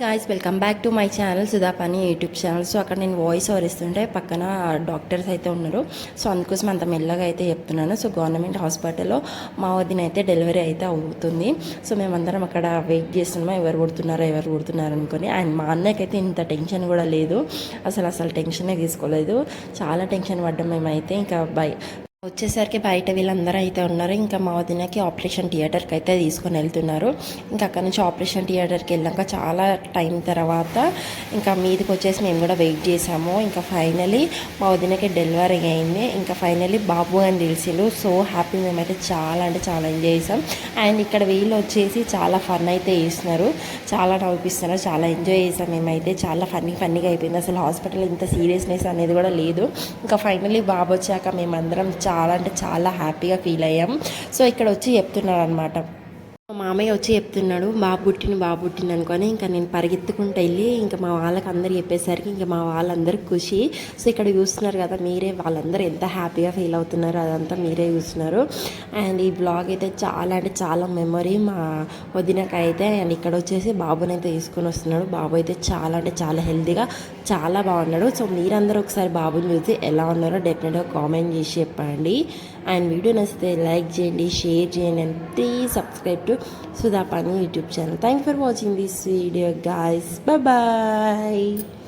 Guys welcome back to my channel Sudhapani YouTube channel. So అక్కడ నేను voice over ఇస్తుంటే పక్కన డాక్టర్స్ అయితే ఉన్నారు. సో అందుకోసం అంత మెల్లగా అయితే చెప్తున్నాను. సో గవర్నమెంట్ హాస్పిటల్లో మా వదిన అయితే డెలివరీ అయితే అవుతుంది. సో మేమందరం అక్కడ వెయిట్ చేస్తున్నాము, ఎవరు పుడుతున్నారు అనుకొని. అండ్ మా అన్నకైతే ఇంత టెన్షన్ కూడా లేదు, అసలు టెన్షనే తీసుకోలేదు. చాలా టెన్షన్ పడ్డాం మేమైతే. ఇంకా వచ్చేసరికి బయట వీళ్ళందరూ అయితే ఉన్నారు. ఇంకా మా వదినకి ఆపరేషన్ థియేటర్కి అయితే తీసుకొని వెళ్తున్నారు. ఇంకా అక్కడ నుంచి ఆపరేషన్ థియేటర్కి వెళ్ళాక చాలా టైం తర్వాత ఇంకా మీదకి వచ్చేసి మేము కూడా వెయిట్ చేసాము. ఇంకా ఫైనలీ మా వదినకి డెలివరీ అయింది. ఇంకా ఫైనలీ బాబు అని తెలిసిండు. సో హ్యాపీ, మేమైతే చాలా అంటే చాలా ఎంజాయ్ చేసాం. అండ్ ఇక్కడ వీళ్ళు వచ్చేసి చాలా ఫన్ అయితే చేస్తున్నారు, చాలా నవ్విస్తున్నారు, చాలా ఎంజాయ్ చేసాం మేమైతే. చాలా ఫన్నీగా అయిపోయింది. అసలు హాస్పిటల్ ఇంత సీరియస్నెస్ అనేది కూడా లేదు. ఇంకా ఫైనలీ బాబు వచ్చాక మేమందరం చాలా అంటే చాలా హ్యాపీగా ఫీల్ అయ్యాం. సో ఇక్కడ వచ్చి చెప్తున్నాడు అనమాట, మా మామయ్య వచ్చి చెప్తున్నాడు బాబు పుట్టింది అనుకొని. ఇంకా నేను పరిగెత్తుకుంటూ వెళ్ళి ఇంకా మా వాళ్ళకి అందరు చెప్పేసరికి ఇంకా మా వాళ్ళందరూ ఖుషి. సో ఇక్కడ చూస్తున్నారు కదా మీరే, వాళ్ళందరూ ఎంత హ్యాపీగా ఫీల్ అవుతున్నారో అదంతా మీరే చూస్తున్నారు. అండ్ ఈ బ్లాగ్ అయితే చాలా అంటే చాలా మెమొరీ మా వదినకైతే. అండ్ ఇక్కడ వచ్చేసి బాబుని అయితే తీసుకొని వస్తున్నాడు. బాబు అయితే చాలా అంటే చాలా హెల్తీగా చాలా బాగున్నాడు. సో మీరందరూ ఒకసారి బాబుని చూసి ఎలా ఉన్నారో డెఫినెట్గా కామెంట్ చేసి చెప్పండి. అండ్ వీడియో నచ్చితే లైక్ చేయండి, షేర్ చేయండి, and please subscribe to Sudhapani YouTube channel. Thank you for watching this video, guys. Bye bye.